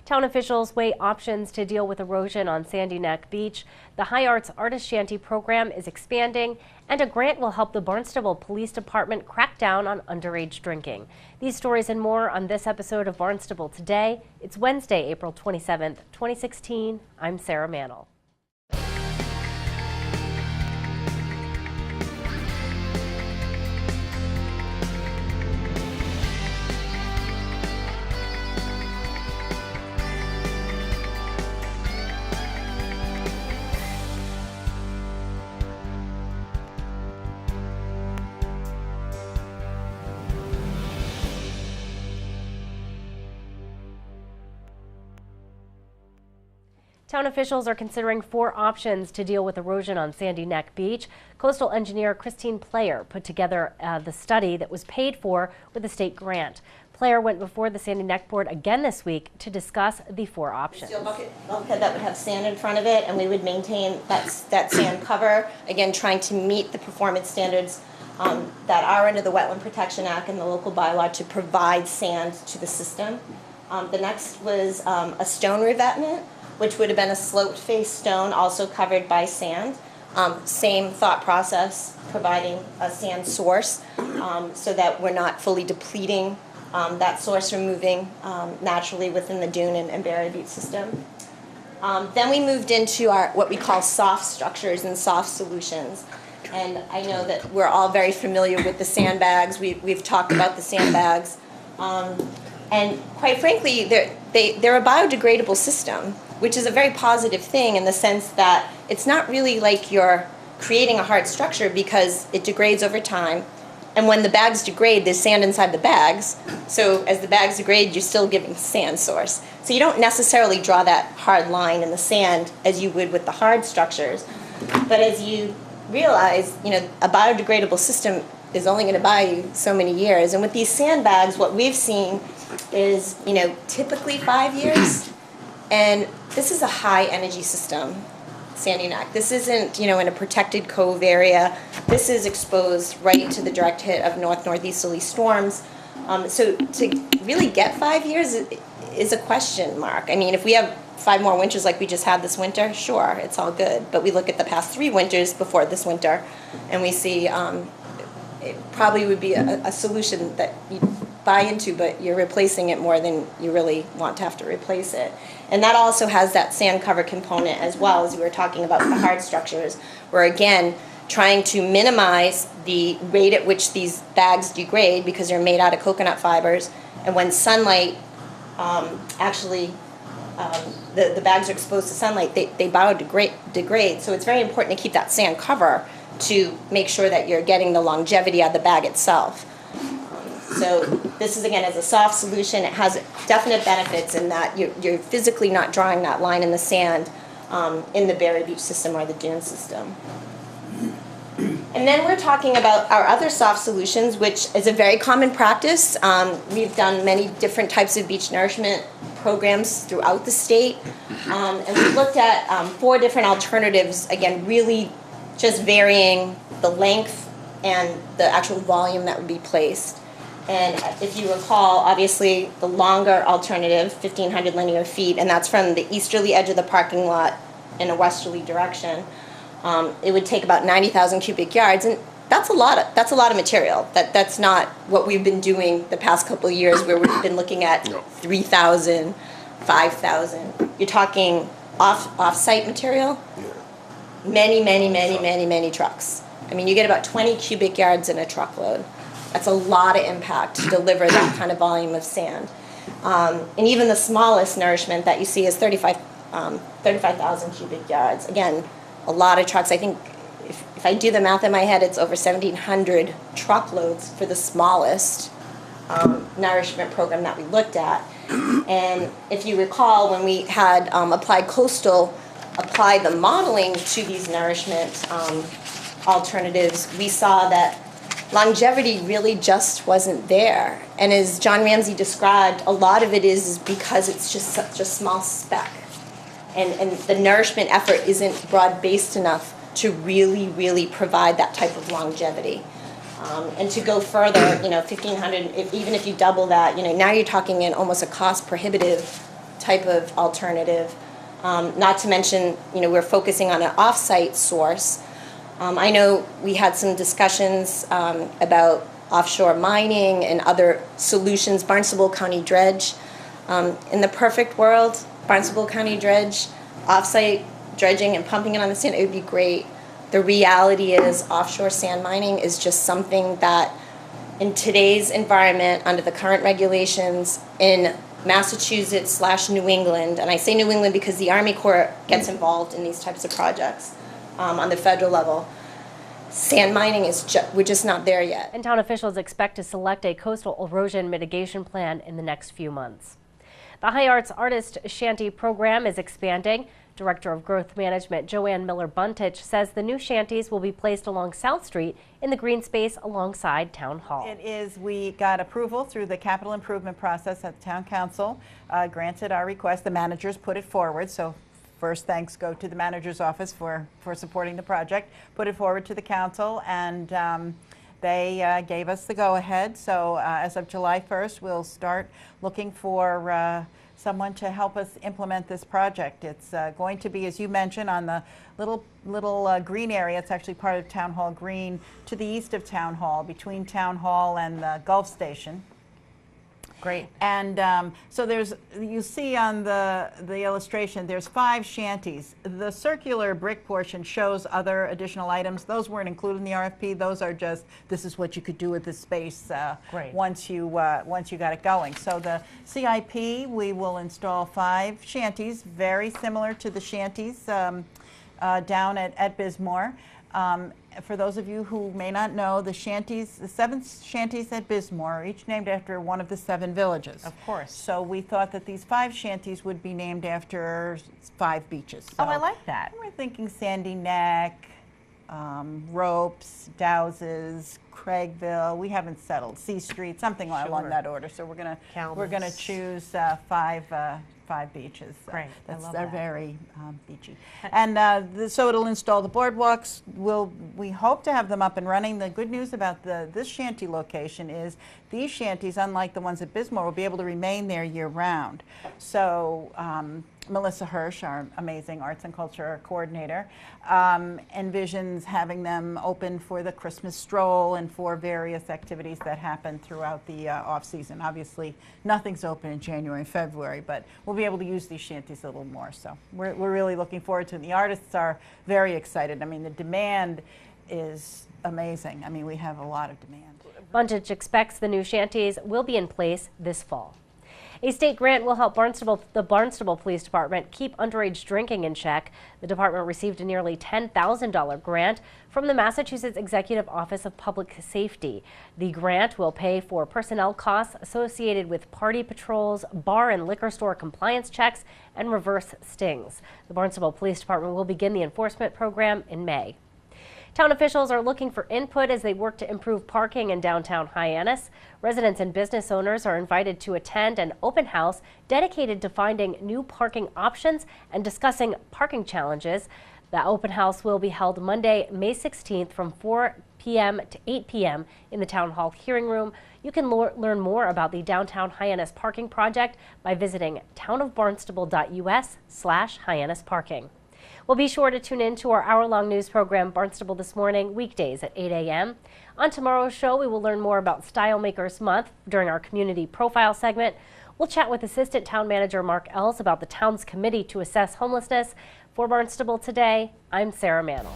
Town officials weigh options to deal with erosion on Sandy Neck Beach. The High Arts Artist Shanty program is expanding, and a grant will help the Barnstable Police Department crack down on underage drinking. These stories and more on this episode of Barnstable Today. It's Wednesday, April 27th, 2016. I'm Sarah Mannel. Town officials are considering 4 options to deal with erosion on Sandy Neck Beach. Coastal engineer Christine Player put together the study that was paid for with a state grant. Player went before the Sandy Neck Board again this week to discuss the 4 options. Steel bulkhead that would have sand in front of it, and we would maintain that sand cover, again trying to meet the performance standards that are under the Wetland Protection Act and the local bylaw to provide sand to the system. The next was a stone revetment, which would have been a sloped face stone also covered by sand. Same thought process, providing a sand source so that we're not fully depleting that source, removing naturally within the dune and barrier beach system. Then we moved into our what we call soft structures and soft solutions. And I know that we're all very familiar with the sandbags. We've talked about the sandbags. And quite frankly, they're a biodegradable system, which is a very positive thing in the sense that it's not really like you're creating a hard structure because it degrades over time. And when the bags degrade, there's sand inside the bags. So as the bags degrade, you're still giving sand source. So you don't necessarily draw that hard line in the sand as you would with the hard structures. But as you realize, a biodegradable system is only going to buy you so many years. And with these sandbags, what we've seen is, typically 5 years. And this is a high energy system, Sandy Neck. This isn't, in a protected cove area. This is exposed right to the direct hit of northeasterly storms. So to really get 5 years is a question mark. I mean, if we have 5 more winters like we just had this winter, sure, it's all good. But we look at the past 3 winters before this winter, and we see it probably would be a solution that you buy into, but you're replacing it more than you really want to have to replace it. And that also has that sand cover component as well, as we were talking about the hard structures. We're again trying to minimize the rate at which these bags degrade because they're made out of coconut fibers. And when sunlight the bags are exposed to sunlight, they biodegrade. So it's very important to keep that sand cover to make sure that you're getting the longevity out of the bag itself. So this is, again, as a soft solution. It has definite benefits in that you're physically not drawing that line in the sand in the barrier beach system or the dune system. And then we're talking about our other soft solutions, which is a very common practice. We've done many different types of beach nourishment programs throughout the state. And we looked at 4 different alternatives, again, really just varying the length and the actual volume that would be placed. And if you recall, obviously, the longer alternative, 1,500 linear feet, and that's from the easterly edge of the parking lot in a westerly direction, it would take about 90,000 cubic yards, and that's a lot of material. That's not what we've been doing the past couple of years, where we've been looking at 3,000, 5,000. You're talking off-site material. Many trucks. I mean, you get about 20 cubic yards in a truckload. That's a lot of impact to deliver that kind of volume of sand. And even the smallest nourishment that you see is 35,000 cubic yards. Again, a lot of trucks. I think if I do the math in my head, it's over 1,700 truckloads for the smallest nourishment program that we looked at. And if you recall, when we had Applied Coastal apply the modeling to these nourishment alternatives, we saw that longevity really just wasn't there. And as John Ramsey described, a lot of it is because it's just such a small speck. And the nourishment effort isn't broad-based enough to really provide that type of longevity. And to go further, 1,500, even if you double that, now you're talking in almost a cost prohibitive type of alternative. Not to mention, we're focusing on an off-site source. I know we had some discussions about offshore mining and other solutions, Barnstable County dredge. In the perfect world, Barnstable County dredge, off-site dredging and pumping it on the sand, it would be great. The reality is offshore sand mining is just something that in today's environment, under the current regulations in Massachusetts/New England, and I say New England because the Army Corps gets involved in these types of projects on the federal level. Sand mining we're just not there yet. And town officials expect to select a coastal erosion mitigation plan in the next few months. The High Arts Artist Shanty program is expanding. Director of Growth Management Joanne Miller-Buntich says the new shanties will be placed along South Street in the green space alongside Town Hall. It is. We got approval through the capital improvement process at the Town Council, granted our request. The managers put it forward, so first thanks go to the manager's office for supporting the project. Put it forward to the council, and they gave us the go-ahead. So as of July 1st, we'll start looking for someone to help us implement this project. It's going to be, as you mentioned, on the little green area. It's actually part of Town Hall Green, to the east of Town Hall, between Town Hall and the Gulf Station. Great. And so you see on the illustration, there's 5 shanties. The circular brick portion shows other additional items. Those weren't included in the RFP. Those are just, this is what you could do with this space once you got it going. So the CIP, we will install 5 shanties, very similar to the shanties down at Bismore. For those of you who may not know, the 7 shanties at Bismore are each named after one of the 7 villages. Of course. So we thought that these 5 shanties would be named after 5 beaches. So oh, I like that. we're thinking Sandy Neck, Ropes, Dowses, Craigville. We haven't settled. C Street, something along that order. So we're gonna choose 5 beaches. Great. They're very beachy. And so it'll install the boardwalks. We hope to have them up and running. The good news about this shanty location is these shanties, unlike the ones at Bismore, will be able to remain there year-round. So Melissa Hirsch, our amazing arts and culture coordinator, envisions having them open for the Christmas stroll and for various activities that happen throughout the off-season. Obviously, nothing's open in January and February, but we'll be able to use these shanties a little more. So we're really looking forward to it. The artists are very excited. I mean, the demand is amazing. I mean, we have a lot of demand. Buntich expects the new shanties will be in place this fall. A state grant will help the Barnstable Police Department keep underage drinking in check. The department received a nearly $10,000 grant from the Massachusetts Executive Office of Public Safety. The grant will pay for personnel costs associated with party patrols, bar and liquor store compliance checks, and reverse stings. The Barnstable Police Department will begin the enforcement program in May. Town officials are looking for input as they work to improve parking in downtown Hyannis. Residents and business owners are invited to attend an open house dedicated to finding new parking options and discussing parking challenges. The open house will be held Monday, May 16th from 4 p.m. to 8 p.m. in the Town Hall hearing room. You can learn more about the Downtown Hyannis Parking Project by visiting townofbarnstable.us/Hyannis Parking. Well, be sure to tune in to our hour-long news program, Barnstable This Morning, weekdays at 8 a.m. On tomorrow's show, we will learn more about Style Makers Month during our community profile segment. We'll chat with Assistant Town Manager Mark Ells about the town's committee to assess homelessness. For Barnstable Today, I'm Sarah Mantle.